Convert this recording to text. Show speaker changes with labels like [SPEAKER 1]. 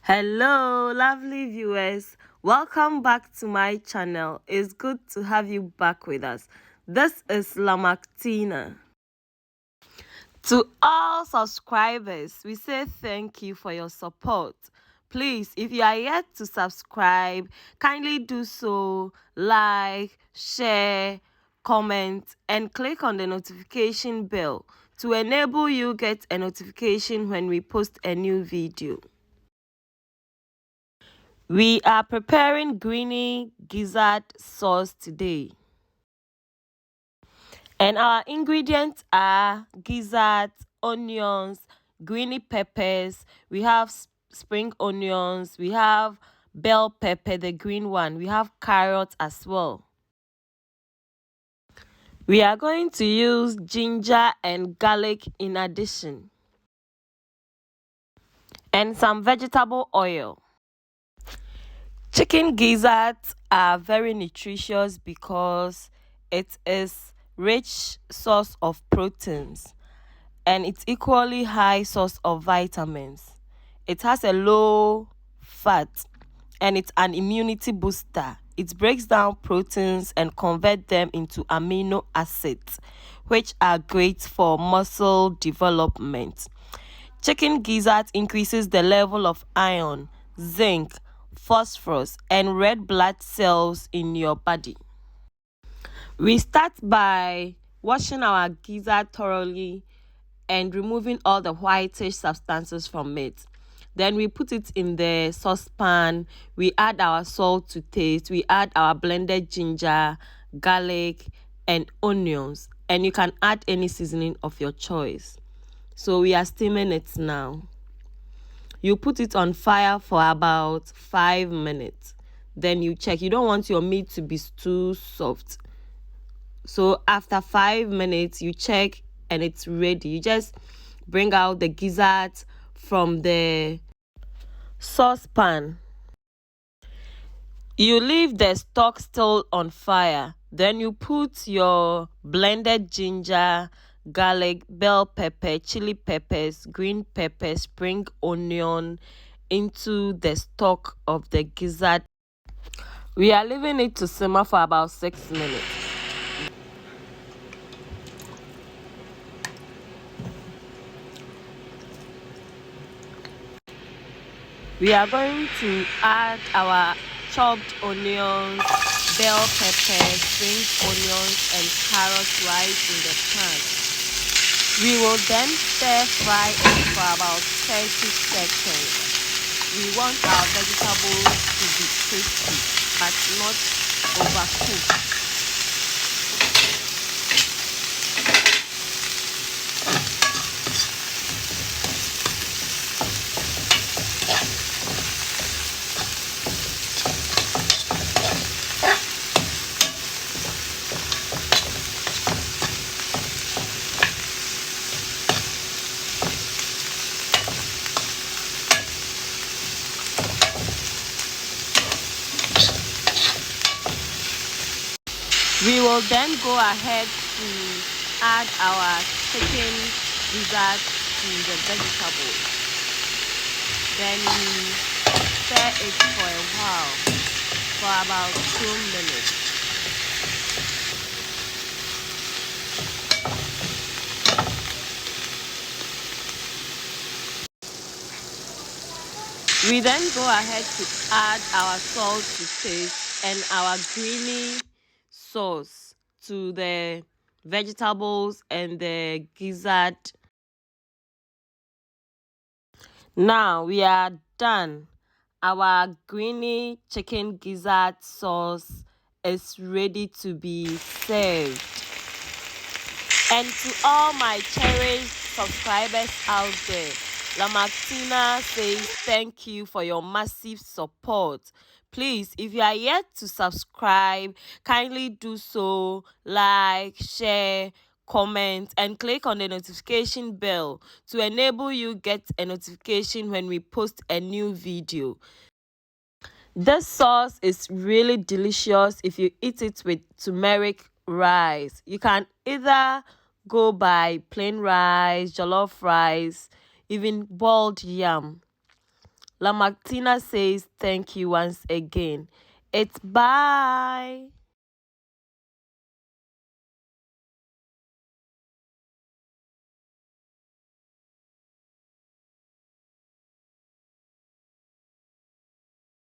[SPEAKER 1] Hello, lovely viewers. Welcome back to my channel. It's good to have you back with us. This is La-Mactina. To all subscribers, we say thank you for your support. Please, if you are yet to subscribe, kindly do so, like, share, comment, and click on the notification bell to enable you get a notification when we post a new video. We are preparing greeny gizzard sauce today. And our ingredients are gizzards, onions, greeny peppers. We have spring onions. We have bell pepper, the green one. We have carrots as well. We are going to use ginger and garlic in addition. And some vegetable oil. Chicken gizzards are very nutritious because it is rich source of proteins and it's equally high source of vitamins. It has a low fat and it's an immunity booster. It breaks down proteins and converts them into amino acids, which are great for muscle development. Chicken gizzards increases the level of iron, zinc, phosphorus, and red blood cells in your body. We start by washing our gizzard thoroughly and removing all the whitish substances from it. Then we put it in the saucepan. We add our salt to taste. We add our blended ginger, garlic, and onions. And you can add any seasoning of your choice. So we are steaming it now. You put it on fire for about 5 minutes. Then you check. You don't want your meat to be too soft. So after 5 minutes, you check and it's ready. You just bring out the gizzards from the saucepan. You leave the stock still on fire. Then you put your blended ginger, garlic, bell pepper, chili peppers, green pepper, spring onion into the stock of the gizzard. We are leaving it to simmer for about 6 minutes. We are going to add our chopped onions, bell pepper, spring onions, and carrots right in the pan. We will then stir fry it for about 30 seconds. We want our vegetables to be crispy but not overcooked. We will then go ahead to add our chicken gizzards to the vegetables. Then we stir it for a while, for about 2 minutes. We then go ahead to add our salt to taste and our greeny sauce to the vegetables and the gizzard. Now we are done. Our greeny chicken gizzard sauce is ready to be served. And to all my cherished subscribers out there, La-Mactina says thank you for your massive support. Please, if you are yet to subscribe, kindly do so, like, share, comment, and click on the notification bell to enable you get a notification when we post a new video. This sauce is really delicious if you eat it with turmeric rice. You can either go by plain rice, jollof rice, even boiled yam. La-Mactina says thank you once again. It's bye.